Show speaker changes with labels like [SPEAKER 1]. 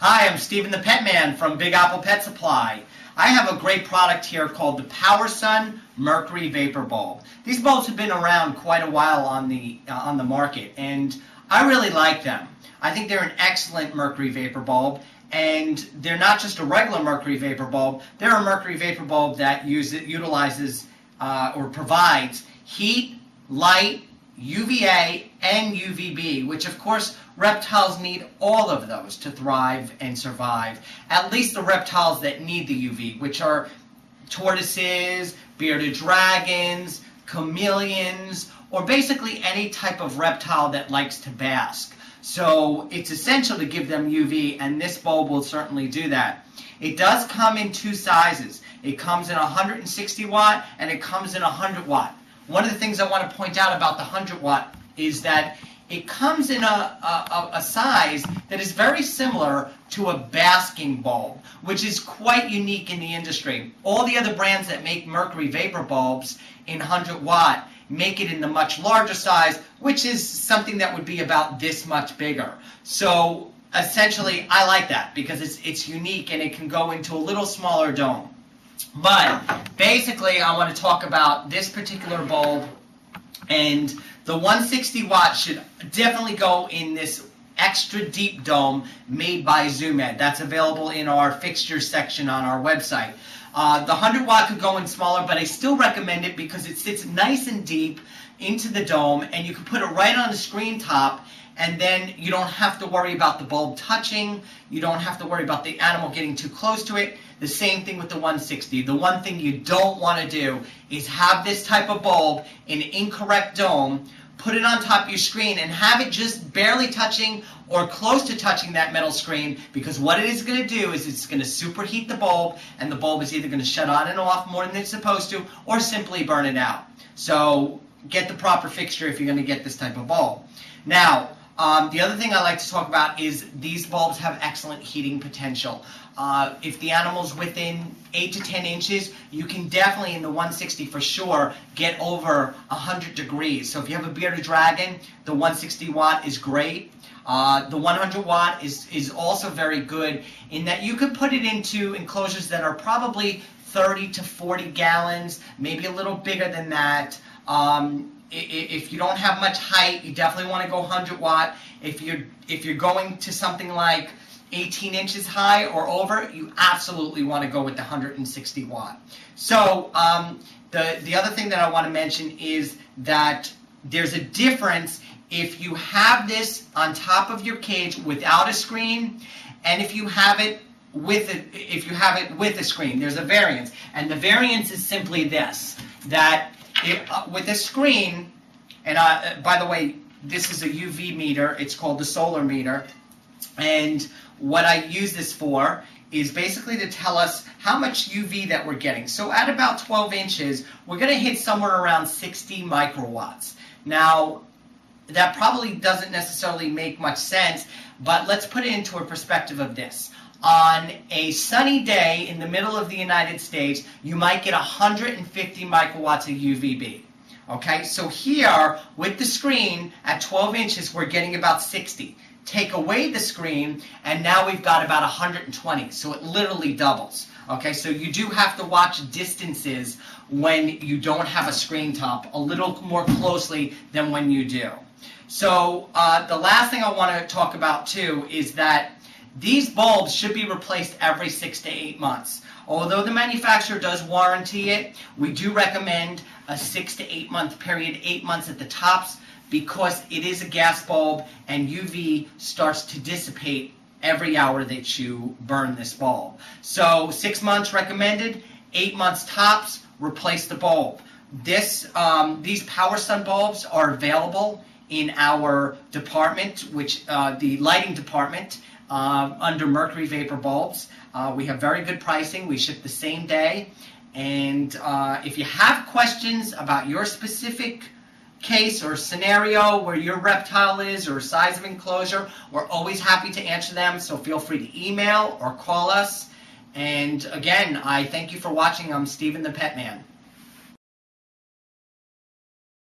[SPEAKER 1] Hi, I'm Steven the Pet Man from Big Apple Pet Supply. I have a great product here called the Powersun Mercury Vapor Bulb. These bulbs have been around quite a while on the market, and I really like them. I think they're an excellent mercury vapor bulb, and they're not just a regular mercury vapor bulb. They're a mercury vapor bulb that utilizes or provides heat, light, UVA, and UVB, which of course reptiles need all of those to thrive and survive. At least the reptiles that need the UV, which are tortoises, bearded dragons, chameleons, or basically any type of reptile that likes to bask. So it's essential to give them UV, and this bulb will certainly do that. It does come in two sizes. It comes in 160 watt and it comes in 100 watt. One of the things I want to point out about the 100 watt is that it comes in a size that is very similar to a basking bulb, which is quite unique in the industry. All the other brands that make mercury vapor bulbs in 100 watt make it in the much larger size, which is something that would be about this much bigger. So essentially, I like that because it's unique and it can go into a little smaller dome. But basically, I want to talk about this particular bulb, and the 160 watt should definitely go in this extra deep dome made by Zoomed. That's available in our fixtures section on our website. The 100 watt could go in smaller, but I still recommend it because it sits nice and deep into the dome, and you can put it right on the screen top, and then you don't have to worry about the bulb touching. You don't have to worry about the animal getting too close to it. The same thing with the 160. The one thing you don't want to do is have this type of bulb in an incorrect dome, put it on top of your screen, and have it just barely touching or close to touching that metal screen, because what it is going to do is it's going to superheat the bulb, and the bulb is either going to shut on and off more than it's supposed to, or simply burn it out. So get the proper fixture if you're going to get this type of bulb. Now, the other thing I like to talk about is these bulbs have excellent heating potential. If the animal's within 8 to 10 inches, you can definitely, in the 160 for sure, get over 100 degrees. So if you have a bearded dragon, the 160 watt is great. The 100 watt is also very good in that you could put it into enclosures that are probably 30 to 40 gallons, maybe a little bigger than that. If you don't have much height, you definitely want to go 100 watt. If you're going to something like 18 inches high or over, you absolutely want to go with the 160 watt. So the other thing that I want to mention is that there's a difference if you have this on top of your cage without a screen, and if you have it with a screen. There's a variance, and the variance is simply this: that with a screen, and by the way, this is a UV meter. It's called the solar meter, and what I use this for is basically to tell us how much UV that we're getting. So at about 12 inches, we're going to hit somewhere around 60 microwatts. Now, that probably doesn't necessarily make much sense, but let's put it into a perspective of this. On a sunny day in the middle of the United States, you might get 150 microwatts of UVB. Okay, so here with the screen at 12 inches, we're getting about 60. Take away the screen, and now we've got about 120. So it literally doubles. Okay, so you do have to watch distances when you don't have a screen top a little more closely than when you do. So the last thing I want to talk about too is that these bulbs should be replaced every 6 to 8 months. Although the manufacturer does warranty it, we do recommend a 6 to 8 month period, 8 months at the tops, because it is a gas bulb and UV starts to dissipate every hour that you burn this bulb. So 6 months recommended, 8 months tops, replace the bulb. These Powersun bulbs are available in our department, which the lighting department, under mercury vapor bulbs. We have very good pricing. We ship the same day. And if you have questions about your specific case or scenario where your reptile is or size of enclosure, we're always happy to answer them. So feel free to email or call us. And again, I thank you for watching. I'm Steven the Pet Man.